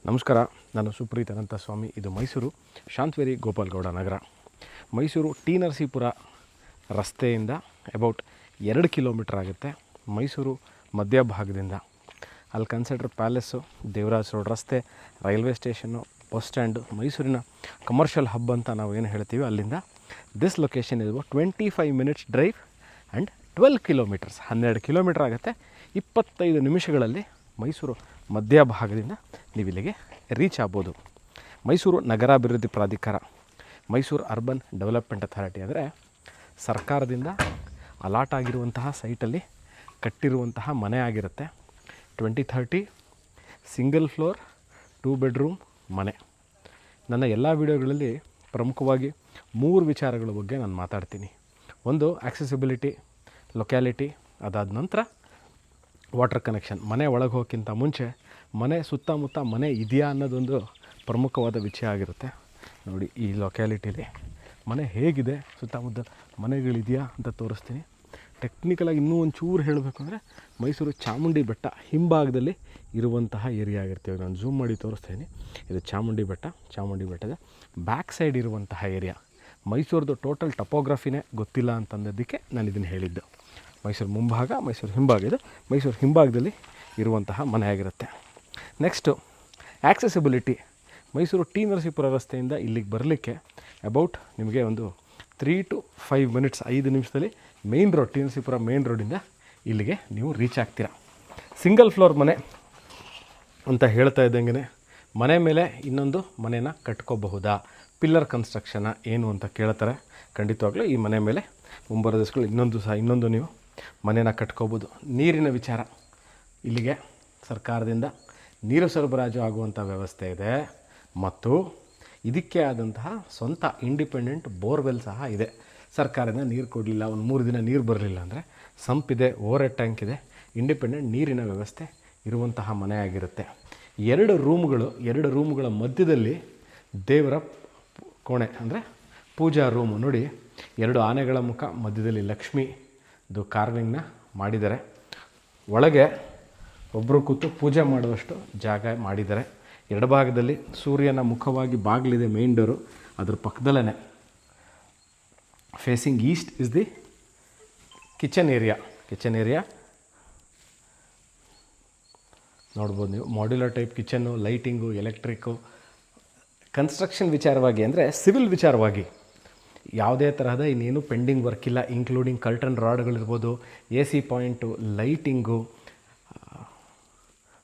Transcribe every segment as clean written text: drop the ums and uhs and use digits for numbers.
ನಮಸ್ಕಾರ. ನಾನು ಸುಪ್ರೀತ್ ಅನಂತ ಸ್ವಾಮಿ. ಇದು ಮೈಸೂರು ಶಾಂತವೇರಿ ಗೋಪಾಲಗೌಡ ನಗರ. ಮೈಸೂರು ಟಿ ನರಸೀಪುರ ರಸ್ತೆಯಿಂದ ಅಬೌಟ್ 2 ಕಿಲೋಮೀಟ್ರ್ ಆಗುತ್ತೆ. ಮೈಸೂರು ಮಧ್ಯಭಾಗದಿಂದ ಅಲ್ಲಿ ಕನ್ಸಿಡರ್ ಪ್ಯಾಲೇಸು, ದೇವರಾಜ್ ರೋಡ್ ರಸ್ತೆ, ರೈಲ್ವೆ ಸ್ಟೇಷನ್ನು, ಬಸ್ ಸ್ಟ್ಯಾಂಡು, ಮೈಸೂರಿನ ಕಮರ್ಷಿಯಲ್ ಹಬ್ ಅಂತ ನಾವು ಏನು ಹೇಳ್ತೀವಿ, ಅಲ್ಲಿಂದ this location is about 25 minutes drive and 12 kilometres, 12 kilometre ಆಗುತ್ತೆ. 25 ನಿಮಿಷಗಳಲ್ಲಿ ಮೈಸೂರು ಮಧ್ಯಭಾಗದಿಂದ ನೀವು ಇಲ್ಲಿಗೆ ರೀಚ್ ಆಗ್ಬೋದು. ಮೈಸೂರು ನಗರಾಭಿವೃದ್ಧಿ ಪ್ರಾಧಿಕಾರ, ಮೈಸೂರು ಅರ್ಬನ್ ಡೆವಲಪ್ಮೆಂಟ್ ಅಥಾರಿಟಿ ಅಂದರೆ ಸರ್ಕಾರದಿಂದ ಅಲಾಟ್ ಆಗಿರುವಂತಹ ಸೈಟಲ್ಲಿ ಕಟ್ಟಿರುವಂತಹ ಮನೆ ಆಗಿರುತ್ತೆ. 2030 ಸಿಂಗಲ್ ಫ್ಲೋರ್ 2 ಬೆಡ್ರೂಮ್ ಮನೆ. ನನ್ನ ಎಲ್ಲ ವಿಡಿಯೋಗಳಲ್ಲಿ ಪ್ರಮುಖವಾಗಿ 3 ವಿಚಾರಗಳ ಬಗ್ಗೆ ನಾನು ಮಾತಾಡ್ತೀನಿ. ಒಂದು ಆಕ್ಸೆಸಿಬಿಲಿಟಿ, ಲೊಕ್ಯಾಲಿಟಿ, ಅದಾದ ನಂತರ ವಾಟರ್ ಕನೆಕ್ಷನ್. ಮನೆ ಒಳಗೆ ಹೋಗೋಕ್ಕಿಂತ ಮುಂಚೆ ಮನೆ ಸುತ್ತಮುತ್ತ ಮನೆ ಇದೆಯಾ ಅನ್ನೋದೊಂದು ಪ್ರಮುಖವಾದ ವಿಷಯ ಆಗಿರುತ್ತೆ. ನೋಡಿ, ಈ ಲೊಕ್ಯಾಲಿಟಿಲಿ ಮನೆ ಹೇಗಿದೆ, ಸುತ್ತಮುತ್ತ ಮನೆಗಳಿದೆಯಾ ಅಂತ ತೋರಿಸ್ತೀನಿ. ಟೆಕ್ನಿಕಲಾಗಿ ಇನ್ನೂ ಒಂಚೂರು ಹೇಳಬೇಕು ಅಂದರೆ ಮೈಸೂರು ಚಾಮುಂಡಿ ಬೆಟ್ಟ ಹಿಂಭಾಗದಲ್ಲಿ ಇರುವಂತಹ ಏರಿಯಾ ಆಗಿರ್ತೀವಿ. ನಾನು ಝೂಮ್ ಮಾಡಿ ತೋರಿಸ್ತೀನಿ. ಇದು ಚಾಮುಂಡಿ ಬೆಟ್ಟದ ಬ್ಯಾಕ್ ಸೈಡ್ ಇರುವಂತಹ ಏರಿಯಾ. ಮೈಸೂರದ್ದು ಟೋಟಲ್ ಟಪೋಗ್ರಫಿನೇ ಗೊತ್ತಿಲ್ಲ ಅಂತಂದದ್ದಕ್ಕೆ ನಾನು ಇದನ್ನು ಹೇಳಿದ್ದು. ಮೈಸೂರು ಮುಂಭಾಗ, ಮೈಸೂರು ಹಿಂಭಾಗ, ಇದು ಮೈಸೂರು ಹಿಂಭಾಗದಲ್ಲಿ ಇರುವಂತಹ ಮನೆ ಆಗಿರುತ್ತೆ. Next accessibility. Mysuru T Narasipura ರಸ್ತೆಯಿಂದ ಇಲ್ಲಿಗೆ ಬರಲಿಕ್ಕೆ ಅಬೌಟ್ ನಿಮಗೆ ಒಂದು 3 to 5 minutes, 5 ನಿಮಿಷದಲ್ಲಿ main road, T Narasipura main ರೋಡಿಂದ ಇಲ್ಲಿಗೆ ನೀವು ರೀಚ್ ಆಗ್ತೀರಾ. ಸಿಂಗಲ್ ಫ್ಲೋರ್ ಮನೆ ಅಂತ ಹೇಳ್ತಾ ಇದ್ದಂಗೆ ಮನೆ ಮೇಲೆ ಇನ್ನೊಂದು ಮನೇನ ಕಟ್ಕೋಬಹುದಾ, ಪಿಲ್ಲರ್ ಕನ್ಸ್ಟ್ರಕ್ಷನ ಏನು ಅಂತ ಕೇಳ್ತಾರೆ. ಖಂಡಿತವಾಗ್ಲೂ ಈ ಮನೆ ಮೇಲೆ ಮುಂಬರುವ ದಿವಸಗಳು ಇನ್ನೊಂದು ನೀವು ಮನೇನ ಕಟ್ಕೋಬೋದು. ನೀರಿನ ವಿಚಾರ, ಇಲ್ಲಿಗೆ ಸರ್ಕಾರದಿಂದ ನೀರು ಸರಬರಾಜು ಆಗುವಂಥ ವ್ಯವಸ್ಥೆ ಇದೆ ಮತ್ತು ಇದಕ್ಕೆ ಆದಂತಹ ಸ್ವಂತ ಇಂಡಿಪೆಂಡೆಂಟ್ ಬೋರ್ವೆಲ್ ಸಹ ಇದೆ. ಸರ್ಕಾರದಿಂದ ನೀರು ಕೊಡಲಿಲ್ಲ, ಒಂದು 3 ದಿನ ನೀರು ಬರಲಿಲ್ಲ ಅಂದರೆ ಸಂಪ್ ಇದೆ, ಓವರ್ ಹೆಡ್ ಟ್ಯಾಂಕ್ ಇದೆ, ಇಂಡಿಪೆಂಡೆಂಟ್ ನೀರಿನ ವ್ಯವಸ್ಥೆ ಇರುವಂತಹ ಮನೆ ಆಗಿರುತ್ತೆ. 2 ರೂಮ್ಗಳ ಮಧ್ಯದಲ್ಲಿ ದೇವರ ಕೋಣೆ ಅಂದರೆ ಪೂಜಾ ರೂಮು. ನೋಡಿ, 2 ಆನೆಗಳ ಮುಖ, ಮಧ್ಯದಲ್ಲಿ ಲಕ್ಷ್ಮಿದು ಕಾರ್ವಿಂಗ್ನ ಮಾಡಿದ್ದಾರೆ. ಒಳಗೆ ಒಬ್ಬರು ಕೂತು ಪೂಜೆ ಮಾಡುವಷ್ಟು ಜಾಗ ಮಾಡಿದ್ದಾರೆ. ಎಡಭಾಗದಲ್ಲಿ ಸೂರ್ಯನ ಮುಖವಾಗಿ ಬಾಗಿಲಿದೆ, ಮೇನ್ ಡೋರು. ಅದ್ರ ಪಕ್ಕದಲ್ಲೇ facing east is the kitchen area ನೋಡ್ಬೋದು ನೀವು. Modular type kitchen, lighting, electric. Construction ವಿಚಾರವಾಗಿ ಅಂದರೆ ಸಿವಿಲ್ ವಿಚಾರವಾಗಿ ಯಾವುದೇ ತರಹದ ಇನ್ನೇನು ಪೆಂಡಿಂಗ್ ವರ್ಕ್ ಇಲ್ಲ, ಇನ್ಕ್ಲೂಡಿಂಗ್ ಕರ್ಟನ್ ರಾಡ್ಗಳಿರ್ಬೋದು, AC ಪಾಯಿಂಟು, ಲೈಟಿಂಗು,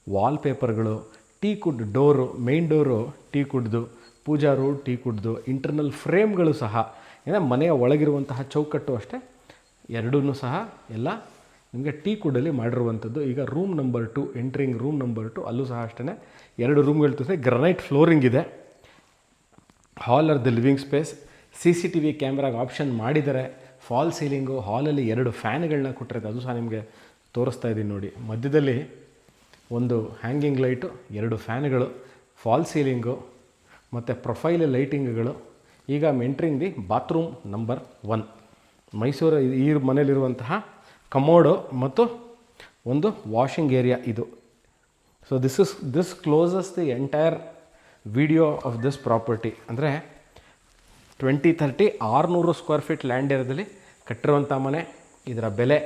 ವಾಲ್ಪೇಪರ್ಗಳು, ಟೀಕುಡ್ ಡೋರು, ಮೇನ್ ಡೋರು ಟೀಕುಡ್ದು, ಪೂಜಾ ರೂಮ್ ಟೀಕುಡ್ದು, ಇಂಟರ್ನಲ್ ಫ್ರೇಮ್ಗಳು ಸಹ, ಏನೇ ಮನೆಯ ಒಳಗಿರುವಂತಹ ಚೌಕಟ್ಟು ಅಷ್ಟೇ ಎರಡೂ ಸಹ ಎಲ್ಲ ನಿಮಗೆ ಟೀಕುಡ್ಡಲ್ಲಿ ಮಾಡಿರುವಂಥದ್ದು. ಈಗ room number 2, entering room number 2, ಅಲ್ಲೂ ಸಹ ಅಷ್ಟೇ 2 ರೂಮ್ಗಳು ತೋರಿಸಿ. ಗ್ರನೈಟ್ ಫ್ಲೋರಿಂಗ್ ಇದೆ. Hall or the living space. CCTV ಕ್ಯಾಮ್ರಾಗೆ ಆಪ್ಷನ್ ಮಾಡಿದ್ದಾರೆ. ಫಾಲ್ ಸೀಲಿಂಗು, ಹಾಲಲ್ಲಿ 2 ಫ್ಯಾನ್ಗಳನ್ನ ಕೊಟ್ಟಿರುತ್ತೆ, ಅದು ಸಹ ನಿಮಗೆ ತೋರಿಸ್ತಾ ಇದ್ದೀನಿ ನೋಡಿ. ಮಧ್ಯದಲ್ಲಿ ಒಂದು ಹ್ಯಾಂಗಿಂಗ್ ಲೈಟು, 2 ಫ್ಯಾನ್ಗಳು, ಫಾಲ್ ಸೀಲಿಂಗು ಮತ್ತು ಪ್ರೊಫೈಲ್ ಲೈಟಿಂಗ್ಗಳು. ಈಗ entering the bathroom number 1. Mysuru ಈ ಮನೇಲಿರುವಂತಹ ಕಮೋಡು ಮತ್ತು ಒಂದು ವಾಷಿಂಗ್ ಏರಿಯಾ ಇದು. So this closes the entire video of this property. ಅಂದರೆ 2030 600 ಸ್ಕ್ವೇರ್ ಫೀಟ್ ಲ್ಯಾಂಡ್ ಏರಿಯಾದಲ್ಲಿ ಕಟ್ಟಿರುವಂಥ ಮನೆ. ಇದರ ಬೆಲೆ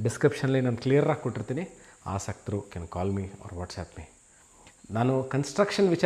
ಡಿಸ್ಕ್ರಿಪ್ಷನಲ್ಲಿ ನಾನು ಕ್ಲಿಯರಾಗಿ ಕೊಟ್ಟಿರ್ತೀನಿ. ಆಸಕ್ತರು can call me or WhatsApp me. ನಾನು ಕನ್ಸ್ಟ್ರಕ್ಷನ್ ವಿಚಾರ